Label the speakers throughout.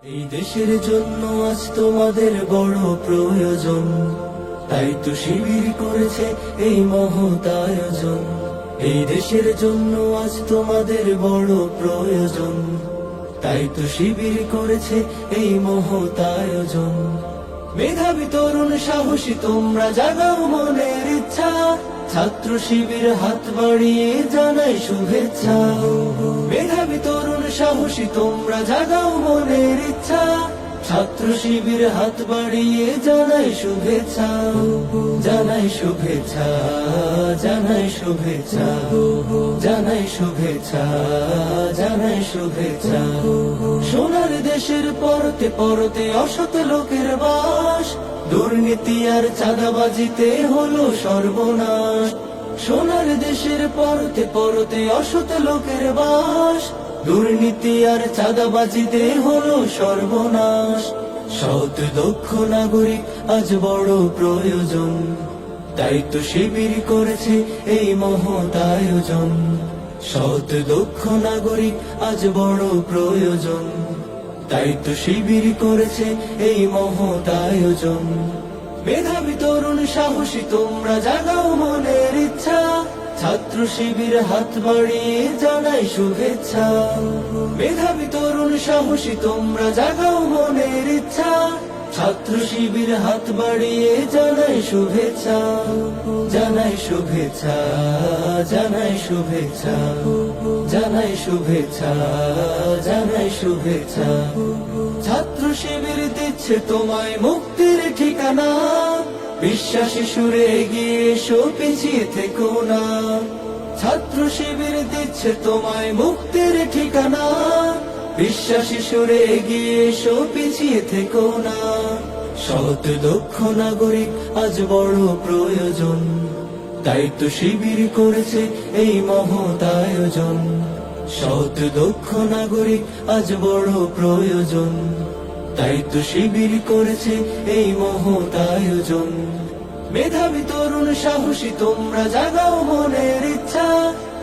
Speaker 1: এই দেশের জন্য আজ তোমাদের বড় প্রয়োজন, তাই তো শিবির করেছে এই মহৎ আয়োজন। এই দেশের জন্য আজ তোমাদের বড় প্রয়োজন, তাই তো শিবির করেছে এই মহৎ আয়োজন। মেধাবী তরুণ সাহসী তোমরা জাগাও মনের ইচ্ছা, ছাত্র শিবির হাত বাড়িয়ে জানাই শুভেচ্ছা। মেধাবী তরুণ সাহসী তোমরা জাগাও মনের ইচ্ছা, ছাত্র শিবির হাত বাড়িয়ে জানাই শুভেচ্ছা। জানাই শুভেচ্ছা, জানাই শুভেচ্ছা, জানাই শুভেচ্ছা, জানাই শুভেচ্ছা। সোনার দেশের পরতে পরতে অসৎ লোকের বাস, দুর্নীতি আর চাঁদাবাজিতে হলো সর্বনাশ। সোনার দেশের পরতে পরতে অসৎ লোকের বাস, দুর্নীতি আর চাঁদাবাজিতে হলো সর্বনাশ। সৎ দক্ষ নাগরিক আজ বড় প্রয়োজন, তাই তো শিবির করেছে এই মহৎ আয়োজন। সৎ দক্ষ নাগরিক আজ বড় প্রয়োজন, তাই তো শিবির করেছে এই মহৎ আয়োজন। মেধাবী তরুণ সাহসী তোমরা জাগাও মনের ইচ্ছা, ছাত্র শিবির হাত বাড়িয়ে জানাই শুভেচ্ছা। মেধাবী তরুণ সাহসী তোমরা জাগাও মনের ইচ্ছা, ছাত্র শিবির হাত বাড়িয়ে জানাই শুভেচ্ছা। জানাই শুভেচ্ছা, জানাই শুভেচ্ছা, জানাই শুভেচ্ছা, জানাই শুভেচ্ছা। ছাত্র শিবির দিচ্ছে তোমায় মুক্তির ঠিকানা, বিশ্বাসী সুরে এগিয়ে এসো পিছিয়ে থেকো না। ছাত্র শিবির দিচ্ছে তোমায় মুক্তির ঠিকানা, বিশ্বাসী সুরে এগিয়ে এসো পিছিয়ে থেকো না। সৎ দক্ষ নাগরিক আজ বড় প্রয়োজন, তাই তো শিবির করেছে এই মহৎ আয়োজন। সৎ দক্ষ নাগরিক আজ বড় প্রয়োজন, তাই তো শিবির করেছে এই মহৎ আয়োজন। মেধাবী তরুণ সাহসী তোমরা জাগাও মনের ইচ্ছা,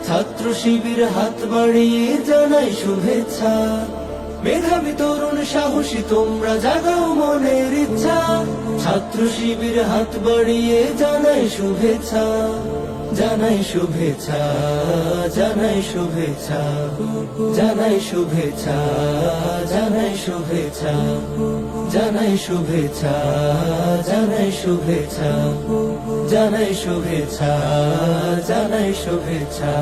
Speaker 1: ছাত্র শিবির হাত বাড়িয়ে জানাই শুভেচ্ছা। মেধাবী তরুণ সাহসী তোমরা জাগাও মনের ইচ্ছা, ছাত্র শিবির হাত বাড়িয়ে জানাই শুভেচ্ছা। জানাই শুভেচ্ছা, জানাই শুভেচ্ছা, জানাই শুভেচ্ছা, জানাই শুভেচ্ছা, জানাই শুভেচ্ছা, জানাই শুভেচ্ছা, জানাই শুভেচ্ছা, জানাই শুভেচ্ছা।